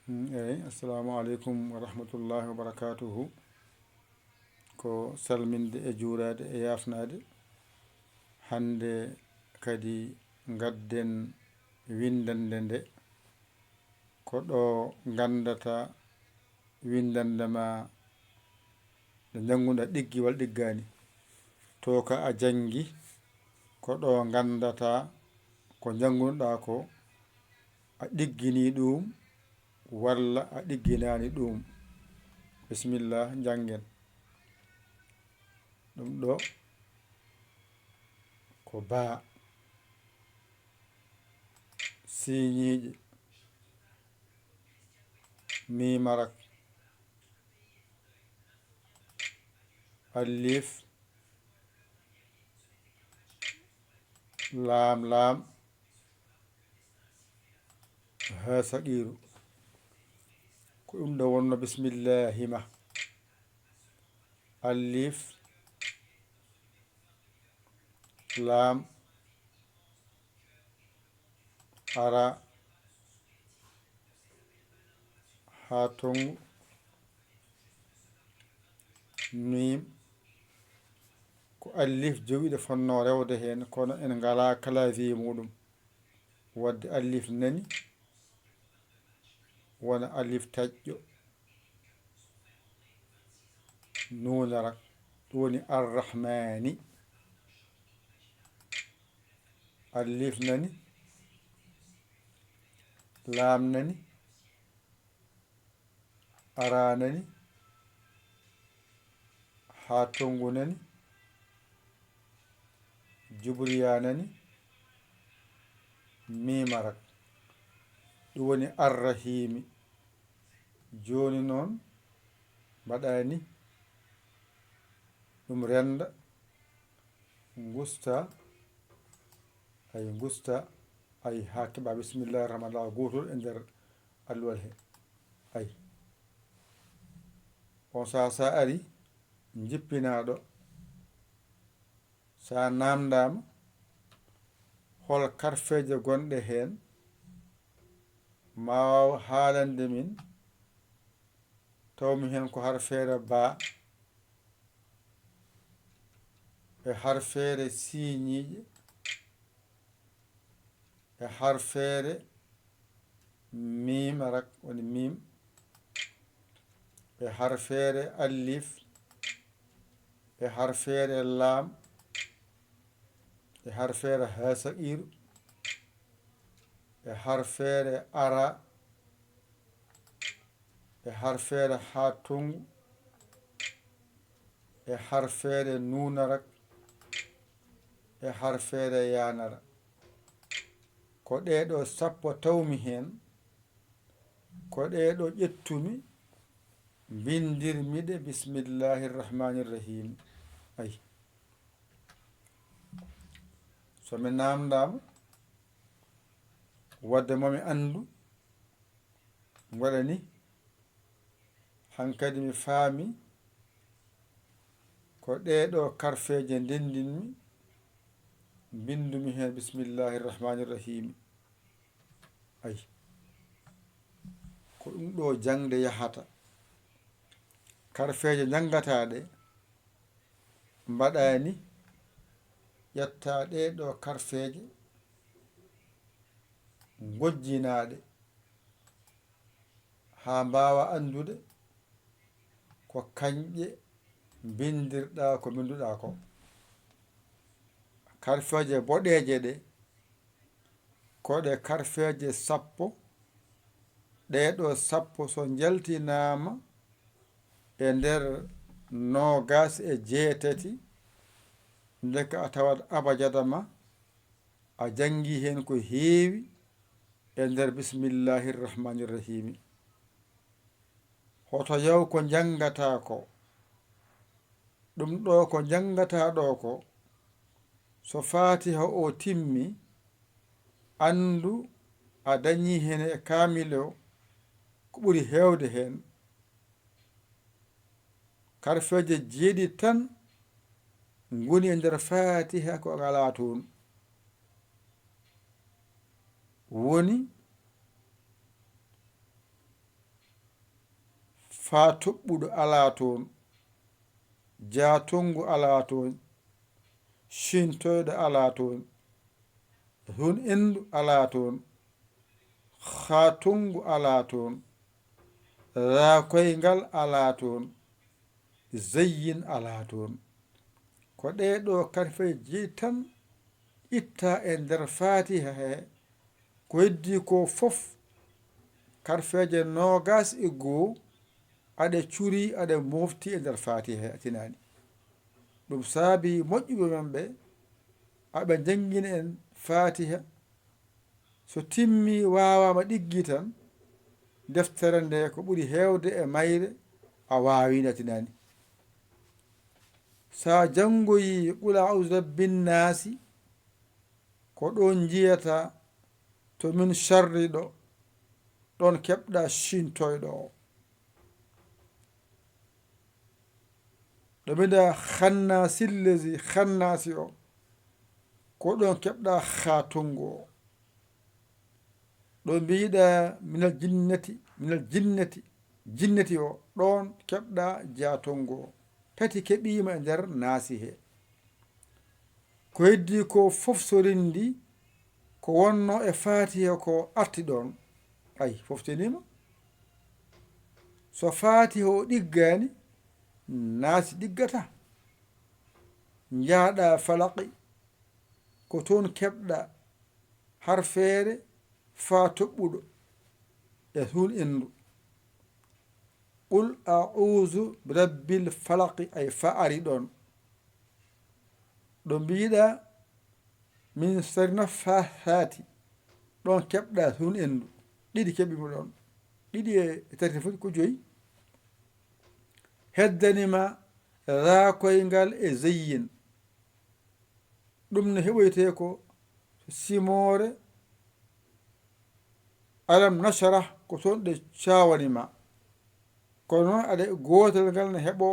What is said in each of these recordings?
assalamu aleykum wa rahmatullahi wa barakatuhu. Ko salminde e juurade e yafnade. Hande kadi gadden windande nde ko ɗo gandata windande ma nde janguɗa ɗiggi walla ɗiggani to ka a jangi ko ɗo gandata ko janguɗa ko a ɗiggini ɗum walla a ɗigginani ɗum. Bismillah, jangen. ɗum ɗo ko baa siñiije mimarak alif laam laam ha saqiru ko ɗum ɗo wonno bismillahima alif laam ara ha tongu mim ko alif jowiɗo fonno rewde hen kono en ngala clavier muɗum wadde alif nani wona alif taƴƴo nunarak ɗum woni arrahmani alif nani laam nani ara nani ha tongu nani jubriya nani mimarak ɗum woni arrahimi. Joni noon mbaɗani ɗum renda gusta ay ha keɓa bismillahi rahmani rahim gotol e nder alluwal he ay on sa ari jippinaɗo sa namdama hol karfeje gonɗe hen ma waw haalande min tawmi hen ko harfere ba e harfere siñiije e harfere mimarak woni mim e harfere alif e harfere laam e harfere hasaqiru e harfere ara e harfere ha tongu e harfere nunarak e harfere yanara ko ɗeɗo sappo tawmi hen ko ɗeɗo ƴettumi bindirmiɗe bismillahi rrahmani rrahim. ay somi namdama wadde momi andu waɗani hankadi mi faami ko ɗeɗo karfeje ndendinmi bindumi hen bismillahi rrahmani rrahim. ay ko ɗum ɗo jangde yahata karfeje jangataɗe mbaɗani ƴetta ɗeɗo karfeje gojjinaɗe ha mbawa andude ko kanƴe bindirɗa ko binduɗa ko. Karfeje boɗeje ɗe koɗe karfeje sappo ɗeɗo sappo so jaltinama e nder 28 ndeka a tawat abajada ma a jangi hen ko heewi e nder bismillahi rrahmani rrahimi. hoto yaw ko jangata ko ɗum ɗo ko jangata ɗo ko so fatiha o timmi andu a dañi hen e kamile o ko ɓuri hewde hen karfeje jeeɗi tan goni e nder fatiha ko ngala toon woni faa toɓɓuɗo alaa toon, jaatongu alaa toon, shintoyɗo alaa toon, hun endu alaa toon, haatongu alaa toon, raakoyngal alaa toon, zeyyin alaa toon. ko ɗeɗo karfe jeyi tan itta e nder fatiha he. ko heddi ko fof karfeje nogas e goo aɗa curi aɗa mofti e nder fatiha he a tinani. ɗum saabi moƴƴuɓe men ɓe aɓe jangguina en fatiha, so timmi wawama ɗiggi tan deftere nde ko ɓuri hewde e mayre a wawino a tinani. sa jangoyi qul a'udhu rabbin nasi ko ɗon jiyata to min sharri ɗo ɗon keɓɗa shintoyɗo o. ɗo mbiɗa khannasillazi khannasi o ko ɗon keɓɗa khatongo o. ɗo mbiɗa minal jinnati o ɗon keɓɗa jatongo o. tati keɓima e nder naasi he. ko heddi ko fof so rendi ko wonno e fatiha ko arti ɗon ay foftinima. so fatiha o ɗiggani naasi ɗiggata. jaaɗa falaqi ko toon keɓɗa harfeere faa toɓɓuɗo e hun endu. qul a'udhu birabbil falaqi ay fa ari ɗon. ɗo mbiɗa min sharri naffasati ɗon keɓɗa hun endu. ɗiɗi keɓima ɗon, ɗiɗi e tati fof ko joyi. heddanima raakoyngal e zeyyin. ɗum no heɓoyte ko simore alam nasharah ko toon ɗe cawanima. kono noon aɗa gotel ngal ne heɓo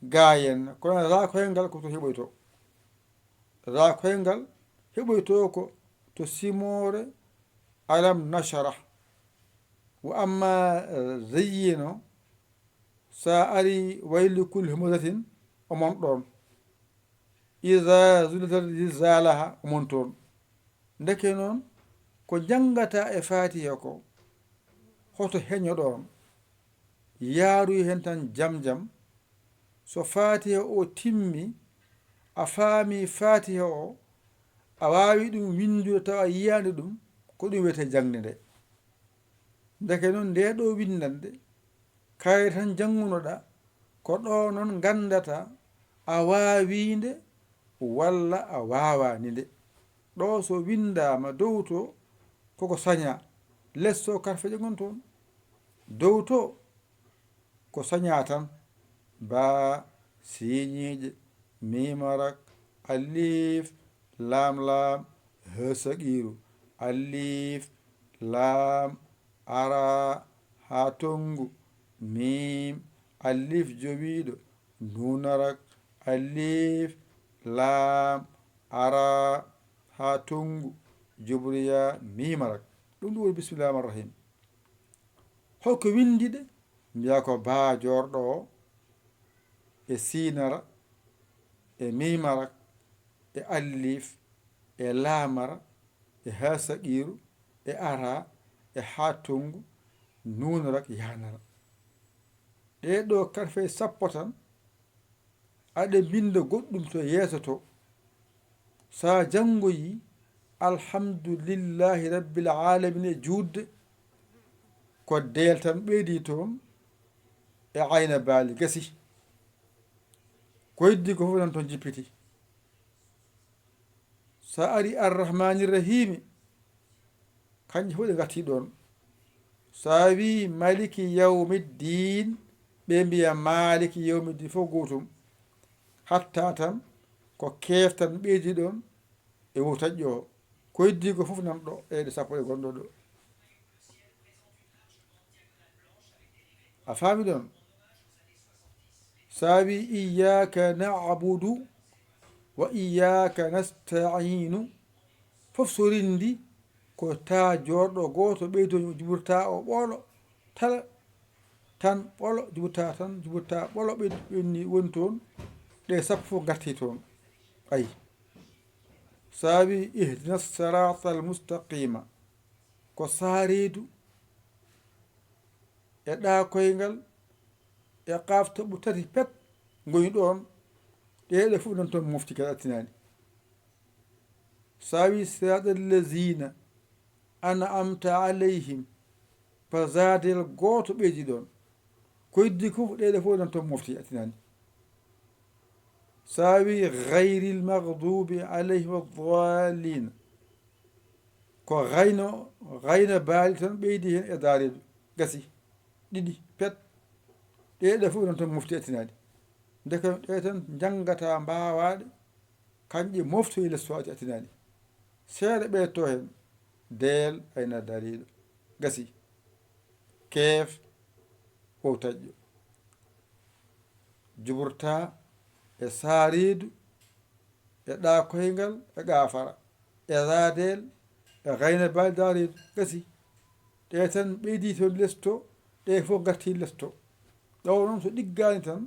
gayen, kono raakoyngal ko to heɓoyto. raakoyngal heɓoyto ko to simore alam nasharah. wa amma zeyyino sa ari wayli kulli humazatin omon ɗon. iza zulzat zilzalaha omon toon. ndeke noon ko jangata e fatiha ko hoto heño ɗon yaaruy hen tan jam jam. so fatiha o timmi a faami fatiha o a wawi ɗum windude taw a yiyani ɗum ko ɗum wiyete jangde nde. ndeke noon nde ɗo windande kayre tan jangunoɗa ko ɗo noon gandata a wawinde walla a wawani nde. ɗo so windama dow to koko saña, lesso karfeje gon toon. dow to ko saña tan ba siñiije mimarak alif lam lam ha saqiru alif lam ara ha tongu mim alif jowiɗo nunarak alif lam ara ha tongu jobriya mimarak. ɗum ɗum woni bisimillahi rahmani rahim. holko windiɗe mbiya ko baajorɗo o e sinara e mimarak e alif e lamara e ha saqiru e ara e ha tongu nunarak yanara. ɗeɗo karfe sappo tan aɗa binda goɗɗum to yeeso to. sa jangoyi alhamdulillahi rabbil alamin e juutde ko del tan ɓeydi toon e ayna baali gasi. ko heddi ko fof nan toon jippiti. sa ari arrahmanirrahimi kanƴe fof ɗe gatti ɗon. sa wi maliki yawmiddin ɓe mbiya maliki yawmiddin fof gotum. hatta tan ko keftan ɓeydi ɗon e wutaƴƴo o. ko heddi ko fof nan ɗo ɗe sappo ɗe gonɗo ɗo. a faami ɗon. sa wi iyaka na'budu wa iyaka nasta'inu fof so rindi ko ta jorɗo goto ɓeydo juburta o ɓoolo tala tan ɓolo jubata tan jubata ɓolo ɓenni woni toon ɗe sappo fof garti toon ayi saabi ihdina sirata al mustaqima ko saareedu e ɗakoyngal e qaftoɓu tati pet goni ɗon ɗeɗe fof non toon mofti kadi attinani saabi sirata allazina an'amta alayhim fa zadel goto ɓeydi ɗon ko heddi fof ɗeɗe fof non toon mofti attinani saabi gayril maghdubi alayhim waddallin ko gayna baali tan ɓeydi hen e daredu gasi ɗiɗi pet ɗeɗe fof non toon mofti attinani ndeke ɗe tan janggata mbawaɗe kanƴe moftoyi less fati attinani seeɗa ɓeyto hen deel ayna dariɗo gasi keef fof taƴƴo juburta e saaredu e ɗakoyngal e gafara e radel e gayna baali daredu gasi ɗe tan ɓeydi toon lesto ɗe fof garti lesto ɗo noon so ɗiggani tan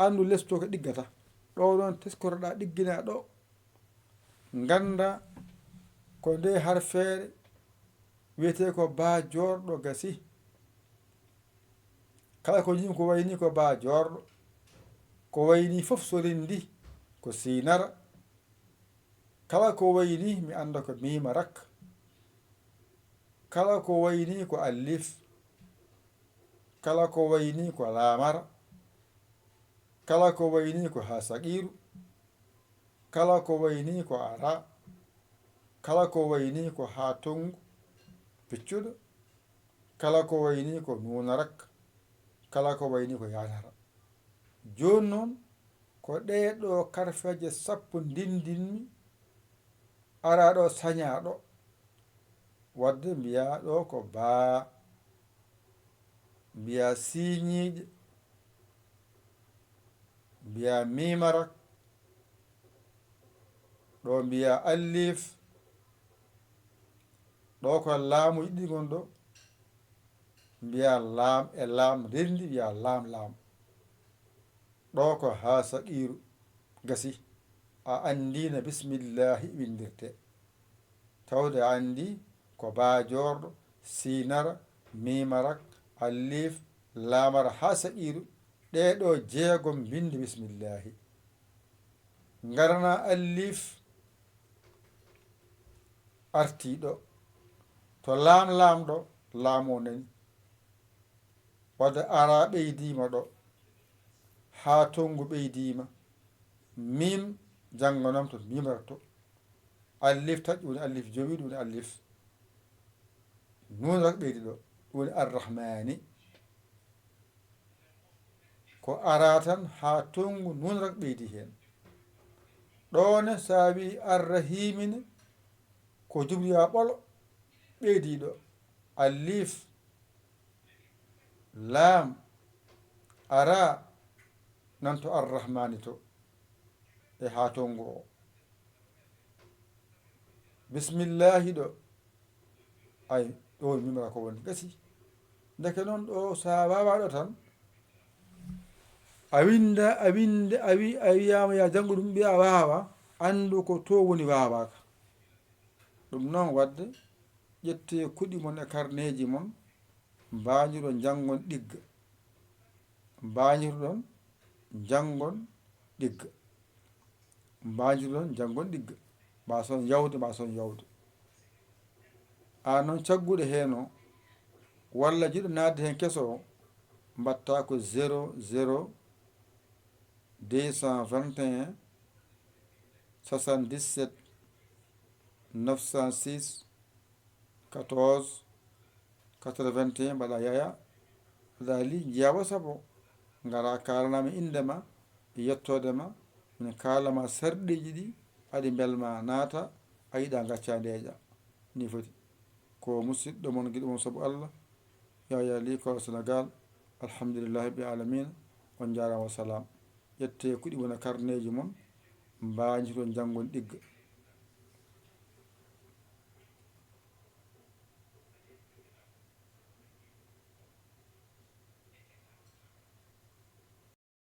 andu lesto ko ɗiggata ɗo noon teskotoɗa ɗiggina ɗo ganda ko nde harfeere wiyete ko ba jorɗo gasi kala ko jimi ko wayni ko ba jorɗo ko wayni fof so rendi ko sinara kala ko wayni mi anda ko mima rak kala ko wayni ko alif kala ko wayni ko lamara kala ko wayni ko ha saqiru kala ko wayni ko ara kala ko wayni ko ha tongu piccuɗo kala ko wayni ko nunarak kala ko wayni ko yanara joni noon ko ɗeɗo karfeje sappo ndindinmi ara ɗo sañaɗo wadde mbiya ɗo ko baa mbiya siñiiƴe mbiya mimarak ɗo mbiya allif ɗo ko laamu yiɗɗi gon ɗo mbiya laam e laam rendi wiya laam ɗo ko ha saqiru gasi a andino bisimillahi windirte tawde a andi ko bajorɗo sinara mimarak allif lamara ha saqiru ɗeɗo jeegom binde bisimillahi garana allif artiɗo to lamɗo laamo nani wadde ara ɓeydima ɗo ha tongu ɓeydima mim janngonam to mimarto allif taƴƴi woni allif jowiɗo woni allif nun rak ɓeydi ɗo woni arrahmani ko ara tan ha tongu nun rak ɓeydi hen ɗone saabi arrahimine ko jubriya ɓolo ɓeydiɗo allif laam ara nanto arrahmani to e ha tongu o bisimillahi ɗo ay ɗo mimara ko woni gasi ndeke noon ɗo sa wawaɗo tan a wiyama ya janngo ɗum mbiya wawa andu ko to woni wawaka ɗum noon wadde ƴette kuɗi mon e karneji mon mbañiɗon janggon ɗigga mbañiɗon janggon ɗigga mbañiɗon janggon ɗigga mbason yawde a noon cagguɗo hen o walla jiɗo nadde hen keso o mbatta ko 00 221 77 906 14 81 mbaɗa yaya aɗa li jeewa sabo gara kalanama indema e yettodema min kalama sarɗiji ɗi aɗi belma naata a yiɗa gacca ndeeƴa ni foti ko musidɗo mon guiɗo mon saabu Allah yaya li ko Sénégal alhamdulillahi rabbil alamin on jarama salam ƴette kuɗi wona karneji mon mbañi toon janggon ɗigga